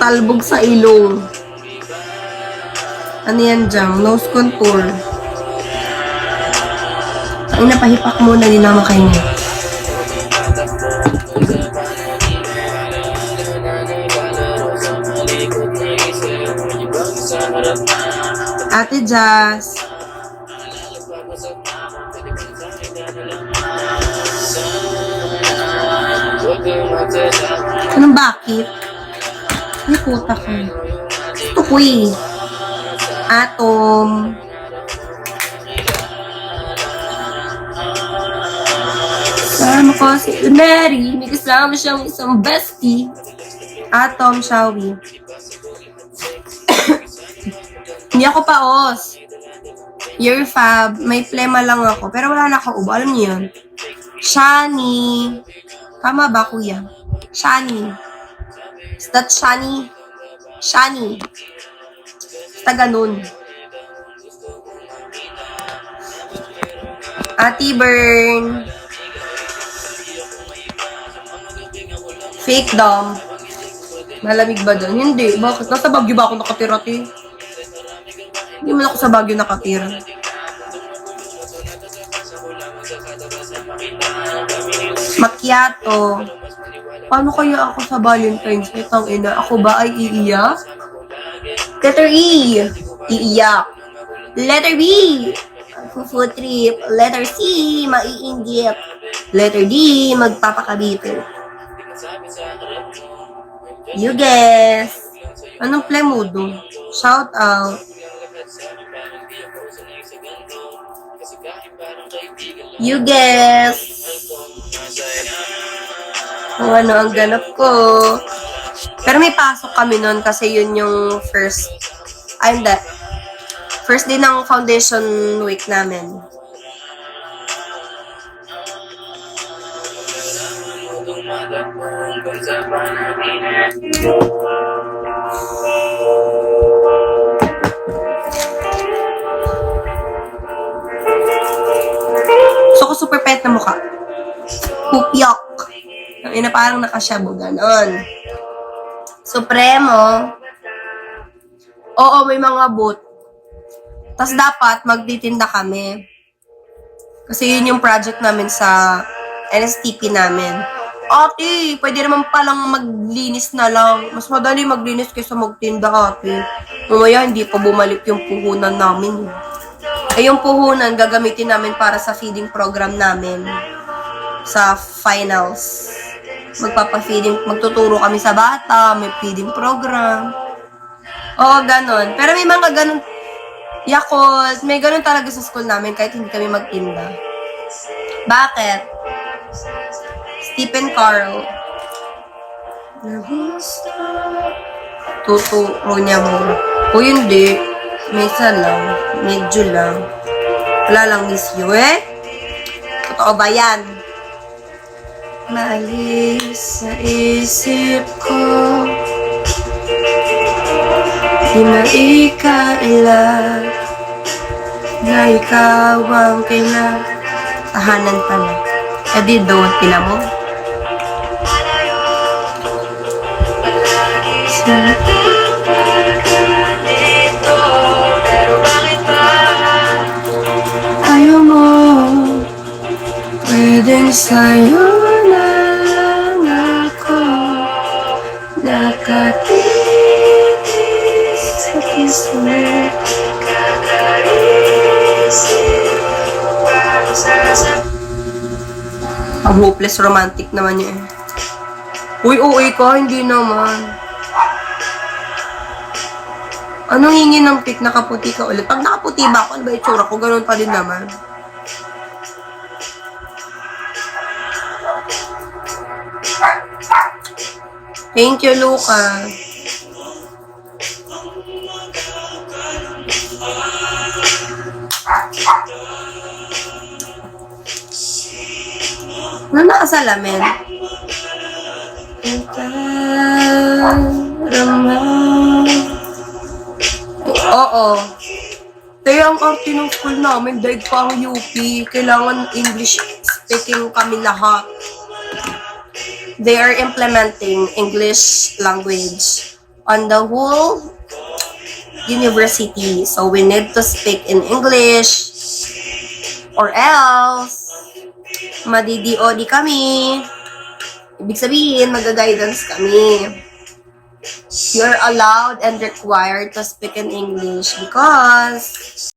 Talbog sa ilong. Ano yan dyan? Nose contour. Ay, napahipak muna, di naman kayo niya. Ate Jazz. Anong bakit? Ay, puta ka. Gusto ko eh. Atom. Kasama ko si Mary. May kasama siyang isang bestie. Atom, Shawi. Hindi ako paos. Your fab. May plema lang ako. Pero wala na ako ubo. Alam niyo yun? Shani. Tama ba, kuya? Shani. Is that Shani? Shani. Basta ganun. Ate Burn. Fake dom. Malamig ba dun? Hindi. Bakit? Nasa Baguio ba ako nakatira, te? Hindi man ako sa Baguio nakatira. Macchiato. Paano kaya ako sa Valentine's Day? Tangina, ako ba ay iiyak? Letter E. Iiyak. Letter B. Food trip. Letter C. Maiinggit. Letter D. Magpapakabito. You guess. Anong play mo doon? Shout out. You guess. Kung ano ang ganap ko. Pero may pasok kami nun kasi yun yung first day ng foundation week namin. So ko super pet na mukha. Pupyok. Ang ina parang nakasyabo, ganon. Supremo. Oo, may mga boot. Tapos dapat magtitinda kami. Kasi yun yung project namin sa NSTP namin. Ate, pwede naman palang maglinis na lang. Mas madali maglinis kaysa magtinda, ate. Mamaya hindi pa bumalik yung puhunan namin. Yung puhunan gagamitin namin para sa feeding program namin. Sa finals. Magpapa-feeding, magtuturo kami sa bata, may feeding program. Oo, ganon. Pero may mga ganon, Yakult, may ganon talaga sa school namin kahit hindi kami magtinda. Bakit? Stephen Carl. Tuturo niya mo. O hindi, may isa lang, medyo lang. Wala lang miss you eh. Totoo ba yan? Maalis sa isip ko, di maikailan na ikaw ang kailan. Tahanan pala. E di doon, pila mo. Ayaw mo, pwedeng sa'yo nakatitis sa kismet, kakaisin. Ang hopeless romantic naman yun. Uy, uwi ka, hindi naman. Anong hingi ng pic? Nakaputi ka ulit. Pag nakaputi ba ako, ano ba yung tsura ko? Ganun pa din naman. Thank you, Luca. Ano nakasalamin? Oo. Kaya ang arte ng school namin, dahil pa ang UP, kailangan English speaking kami lahat. They are implementing English language on the whole university. So, we need to speak in English or else madi-DOD kami. Ibig sabihin, mag-guidance kami. You're allowed and required to speak in English because